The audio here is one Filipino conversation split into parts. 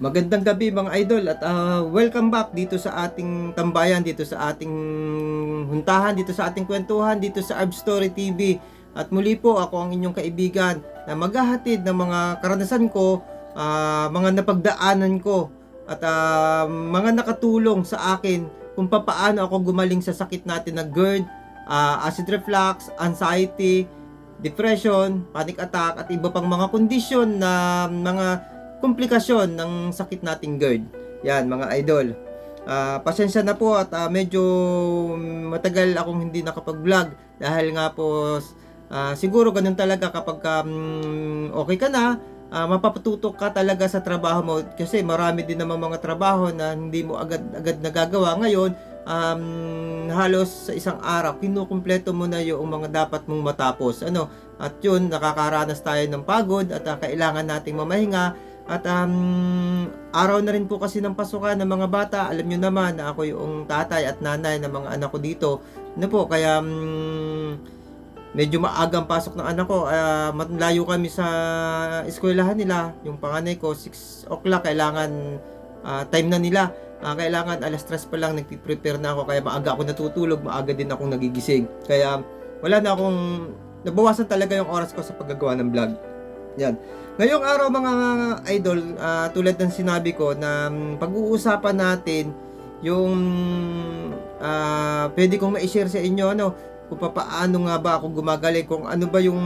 Magandang gabi mga idol at welcome back dito sa ating tambayan, dito sa ating huntahan, dito sa ating kwentuhan, dito sa Arb Story TV. At muli po ako ang inyong kaibigan na maghahatid ng mga karanasan ko, mga napagdaanan ko at mga nakatulong sa akin kung paano ako gumaling sa sakit natin na GERD, acid reflux, anxiety, depression, panic attack at iba pang mga kondisyon na mga komplikasyon ng sakit nating GERD. Yan mga idol. Pasensya na po at medyo matagal akong hindi nakapag-vlog dahil nga po siguro ganun talaga kapag okay ka na, mapapatutok ka talaga sa trabaho mo kasi marami din naman mga trabaho na hindi mo agad-agad nagagawa. Ngayon, halos sa isang araw kinukumpleto mo na yung mga dapat mong matapos. At yun, nakakaranas tayo ng pagod at kailangan nating mamahinga. At araw na rin po kasi ng pasukan ng mga bata. Alam nyo naman na ako yung tatay at nanay ng mga anak ko dito. Kaya medyo maagang pasok ng anak ko. Malayo kami sa eskwelahan nila. Yung panganay ko 6 o'clock, kailangan time na nila. Kailangan alas 3 pa lang nagpiprepare na ako. Kaya maaga ako natutulog, maaga din akong nagigising. Kaya wala na akong, nabawasan talaga yung oras ko sa paggagawa ng vlog. Yan. Ngayong araw mga idol, tulad ng sinabi ko na pag-uusapan natin yung pwede kong ma-share sa inyo kung paano nga ba ako gumagaling, kung ano ba yung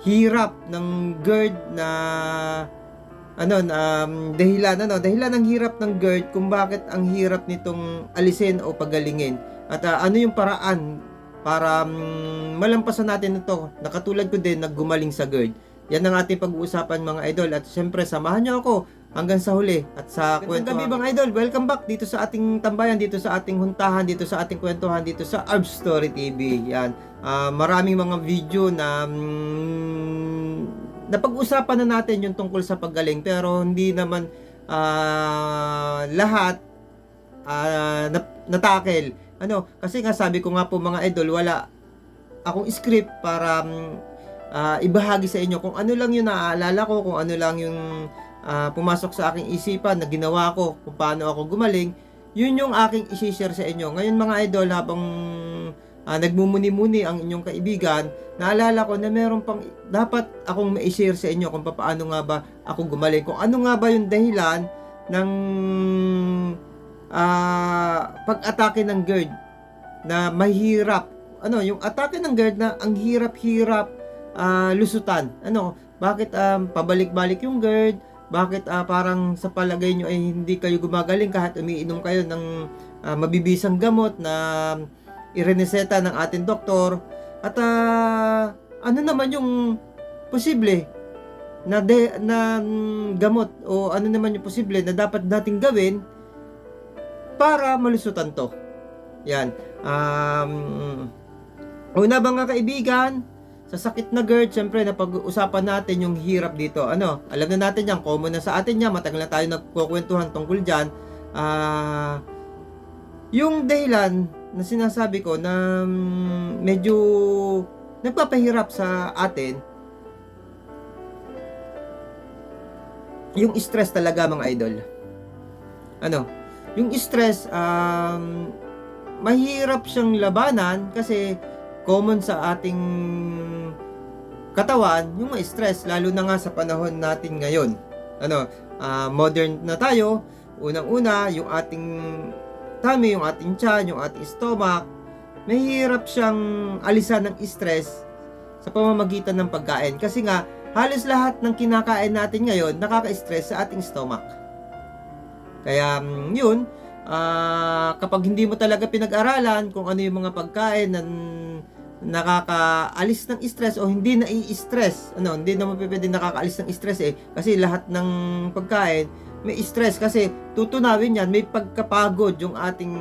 hirap ng GERD na dahilan ng hirap ng GERD, kung bakit ang hirap nitong alisin o pagalingin, at ano yung paraan para malampasan natin ito, nakatulad ko din naggumaling sa GERD. Yan ang ating pag-uusapan mga idol. At syempre, samahan nyo ako hanggang sa huli at sa kwentuhan. Gabi mga idol, welcome back dito sa ating tambayan, dito sa ating huntahan, dito sa ating kwentuhan, dito sa Arb Story TV. Yan. Maraming mga video na napag-usapan na natin yung tungkol sa paggaling, pero hindi naman lahat natakel. Kasi nga sabi ko nga po mga idol, wala akong script para ibahagi sa inyo kung ano lang yung naaalala ko, kung ano lang yung pumasok sa aking isipan na ginawa ko, kung paano ako gumaling. Yun yung aking isi-share sa inyo. Ngayon mga idol, habang nagmumuni-muni ang inyong kaibigan, naalala ko na meron pang dapat akong ma-share sa inyo kung paano nga ba ako gumaling, kung ano nga ba yung dahilan ng pag-atake ng GERD na mahirap. Yung atake ng GERD na ang hirap-hirap lusutan. Bakit pabalik-balik yung GERD? Bakit parang sa palagay nyo ay hindi kayo gumagaling kahit umiinom kayo ng mabibisang gamot na ireneseta ng ating doktor? At ano naman yung posible na gamot, o ano naman yung posible na dapat nating gawin para malusutan to? Yan. Una mga kaibigan, sa sakit na GERD, syempre napag-uusapan natin yung hirap dito. Alam na natin yan, common na sa atin yan, matagal na tayo nagkukwentuhan tungkol dyan. Yung dahilan na sinasabi ko na medyo nagpapahirap sa atin, yung stress talaga mga idol. Yung stress, mahirap siyang labanan kasi common sa ating katawan yung may stress, lalo na nga sa panahon natin ngayon. Modern na tayo. Unang-una, yung ating tummy, yung ating tiyan, yung ating stomach, mahirap siyang alisan ng stress sa pamamagitan ng pagkain. Kasi nga, halos lahat ng kinakain natin ngayon nakaka-stress sa ating stomach. Kaya yun, kapag hindi mo talaga pinag-aralan kung ano yung mga pagkain na nakakaalis ng stress o hindi nai-stress, hindi naman pwede nakakaalis ng stress kasi lahat ng pagkain may stress, kasi tutunawin yan, may pagkapagod yung ating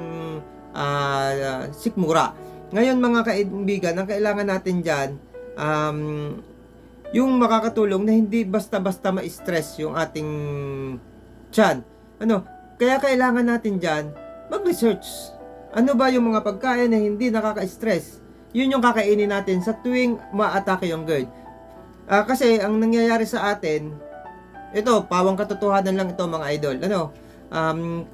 sikmura. Ngayon mga kaibigan, ang kailangan natin dyan, yung makakatulong na hindi basta-basta ma-stress yung ating tiyan. Kaya kailangan natin dyan mag-research. Ano ba yung mga pagkain na hindi nakaka-stress? Yun yung kakainin natin sa tuwing ma-atake yung GERD. Kasi ang nangyayari sa atin, ito, pawang katotohanan lang ito mga idol. Ano,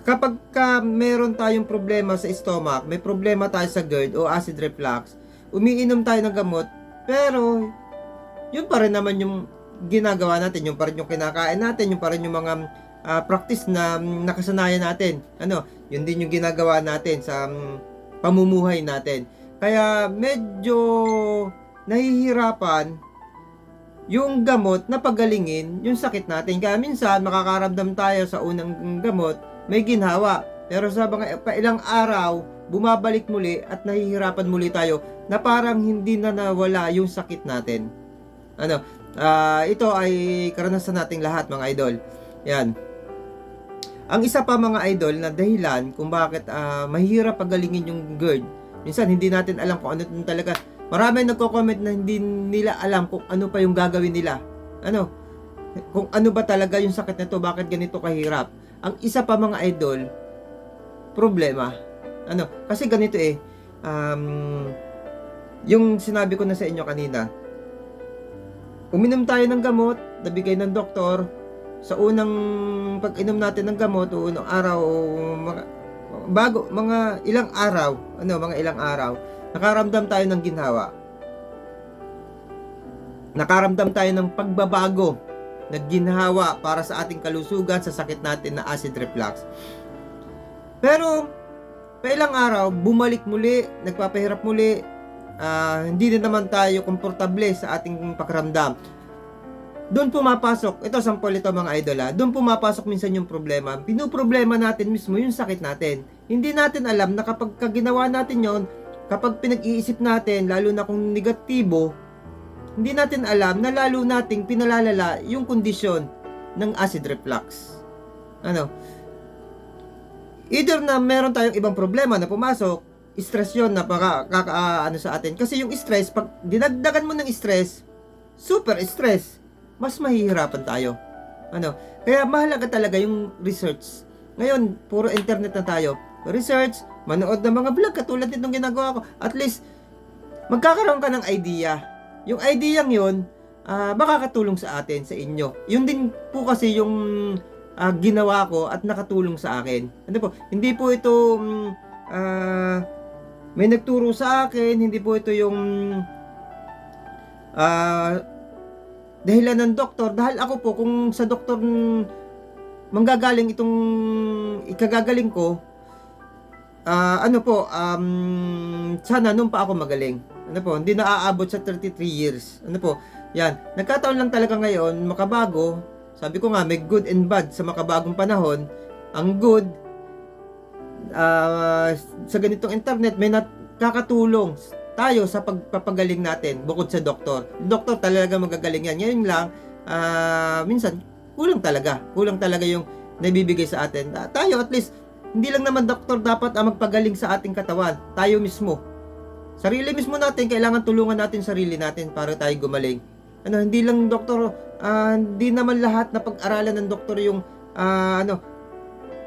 kapag meron tayong problema sa stomach, may problema tayo sa GERD o acid reflux, umiinom tayo ng gamot, pero yun pa rin naman yung ginagawa natin, yung pa rin yung kinakain natin, yung pa rin yung mga practice na nakasanayan natin. Ano, yun din yung ginagawa natin sa pamumuhay natin. Kaya medyo nahihirapan yung gamot na pagalingin yung sakit natin. Kaya minsan makakaramdam tayo sa unang gamot, may ginhawa. Pero sa mga ilang araw, bumabalik muli at nahihirapan muli tayo na parang hindi na nawala yung sakit natin. Ano, ito ay karanasan nating lahat mga idol. Yan. Ang isa pa mga idol na dahilan kung bakit mahirap pagalingin yung GERD, minsan hindi natin alam kung ano talaga. Marami nagko-comment na hindi nila alam kung ano pa yung gagawin nila. Ano? Kung ano ba talaga yung sakit nito, bakit ganito kahirap. Ang isa pa mga idol, problema. Ano? Kasi ganito yung sinabi ko na sa inyo kanina, uminom tayo ng gamot, nabigay ng doktor, sa unang pag-inom natin ng gamot, o unang araw, mga ilang araw, nakaramdam tayo ng ginhawa. Nakaramdam tayo ng pagbabago na ginhawa para sa ating kalusugan sa sakit natin na acid reflux. Pero, pa ilang araw, bumalik muli, nagpapahirap muli, hindi na naman tayo komportable sa ating pakiramdam. Doon pumapasok, ito sample ito mga idol doon pumapasok minsan yung problema. Pinuproblema natin mismo yung sakit natin. Hindi natin alam na kapag ginawa natin yon, kapag pinag-iisip natin, lalo na kung negatibo, hindi natin alam na lalo nating pinalalala yung kondisyon ng acid reflux. Ano? Either na meron tayong ibang problema na pumasok, stress yun na ano sa atin. Kasi yung stress, pag dinagdagan mo ng stress, super stress, mas mahihirapan tayo. Ano? Kaya mahalaga talaga yung research. Ngayon, puro internet na tayo. Research, manood ng mga vlog katulad nitong ginagawa ko. At least, magkakaroon ka ng idea. Yung idea yun, makakatulong sa atin, sa inyo. Yun din po kasi yung ginawa ko at nakatulong sa akin. Ano po? Hindi po ito may nagturo sa akin, hindi po ito yung dahilan ng doktor. Dahil ako po, kung sa doktor manggagaling itong ikagagaling ko, sana nung pa ako magaling. Ano po, hindi na aabot sa 33 years. Ano po, yan. Nagkataon lang talaga ngayon, makabago. Sabi ko nga, may good and bad sa makabagong panahon. Ang good, sa ganitong internet, may nakakatulong tayo sa pagpapagaling natin bukod sa doktor. Doktor talaga magagaling yan. Ngayon lang, minsan, kulang talaga yung nabibigay sa atin. Tayo at least, hindi lang naman doktor dapat magpagaling sa ating katawan. Tayo mismo. Sarili mismo natin, kailangan tulungan natin sarili natin para tayo gumaling. Ano, hindi lang doktor, hindi naman lahat na pag-aralan ng doktor yung,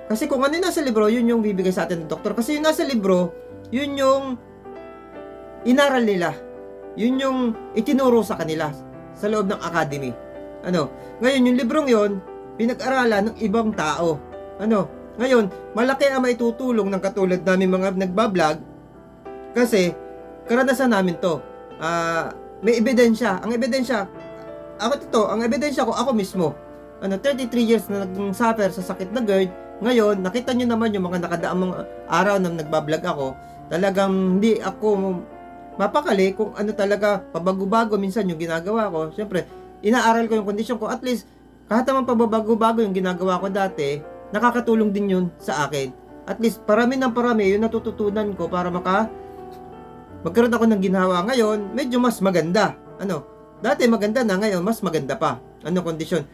kasi kung ano yung nasa libro, yun yung bibigay sa atin ng doktor. Kasi yung nasa libro, yun yung inaral nila. Yun yung itinuro sa kanila sa loob ng academy. Ano, ngayon yung librong yon pinag-aralan ng ibang tao. Ano, ngayon, malaki ang maitutulong ng katulad namin mga nagbablog kasi karanasan namin to. May ebidensya. Ang ebidensya ko, ako mismo. 33 years na nag-suffer sa sakit na GERD. Ngayon, nakita nyo naman yung mga nakadaang mga araw na nagbablog ako. Talagang hindi ako mapakali kung ano talaga, pabago-bago minsan yung ginagawa ko. Siyempre, inaaral ko yung kondisyon ko. At least, kahit naman pabago-bago yung ginagawa ko dati, nakakatulong din yun sa akin. At least, parami yung natututunan ko para magkaroon ako ng ginhawa. Ngayon, medyo mas maganda. Dati maganda na, ngayon mas maganda pa. Kondisyon.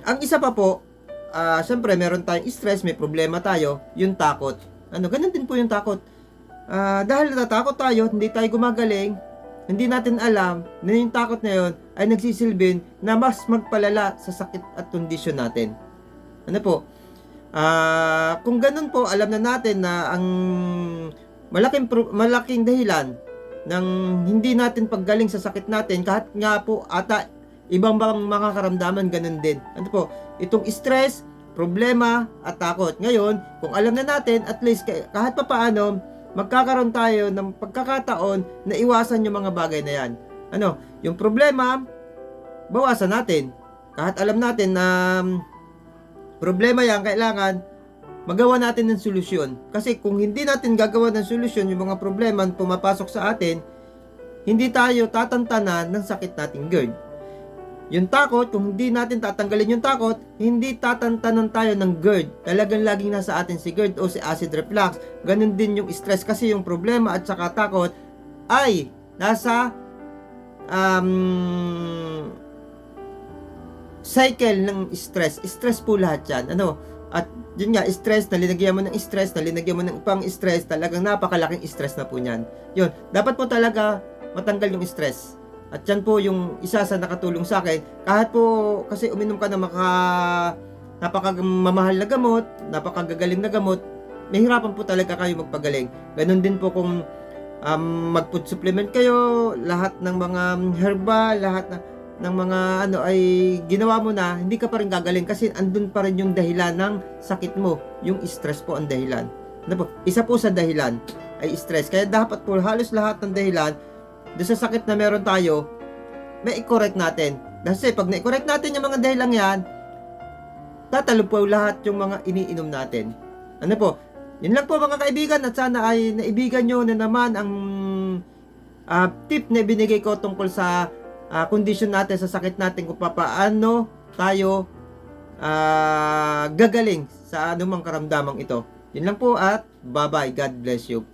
Ang isa pa po, siyempre meron tayong stress, may problema tayo, yung takot. Ganun din po yung takot. Dahil natatakot tayo, hindi tayo gumagaling, hindi natin alam na yung takot na yun ay nagsisilbin na mas magpalala sa sakit at kondisyon natin. Kung ganun po, alam na natin na ang malaking dahilan ng hindi natin paggaling sa sakit natin, kahit nga po ata ibang mga karamdaman ganun din. Ano po, itong stress, problema at takot. Ngayon, kung alam na natin, at least kahit pa paano, magkakaroon tayo ng pagkakataon na iwasan yung mga bagay na yan. Ano, yung problema, bawasan natin. Kahit alam natin na problema yan, kailangan magawa natin ng solusyon. Kasi kung hindi natin gagawa ng solusyon, yung mga problema pumapasok sa atin, hindi tayo tatantanan ng sakit nating GERD. Yung takot, kung hindi natin tatanggalin yung takot, hindi tatantanan tayo ng GERD. Talagang laging nasa atin si GERD o si acid reflux. Ganun din yung stress kasi yung problema at saka takot ay nasa cycle ng stress. Stress po lahat yan. Ano? At yun nga, stress, nalinagyan mo ng stress, nalinagyan mo ng pang stress, talagang napakalaking stress na po niyan. Yun, dapat po talaga matanggal yung stress. At yan po yung isa sa nakatulong sa akin. Kahit po kasi uminom ka ng napakamamahal na gamot, napakagagaling na gamot, mahirapan po talaga kayo magpagaling. Ganon din po kung mag-food supplement kayo, lahat ng mga herbal, lahat ng mga ano ay ginawa mo na, hindi ka pa rin gagaling kasi andun pa rin yung dahilan ng sakit mo. Yung stress po ang dahilan. Ano po? Isa po sa dahilan ay stress. Kaya dapat po halos lahat ng dahilan doon sa sakit na meron tayo, may i-correct natin. Kasi pag na-correct natin yung mga dahilan yan, tatalo po lahat yung mga iniinom natin. Ano po? Yun lang po mga kaibigan, at sana ay naibigan nyo na naman ang tip na binigay ko tungkol sa kondisyon natin, sa sakit natin, kung paano tayo gagaling sa anumang karamdamang ito. Yun lang po at bye-bye. God bless you.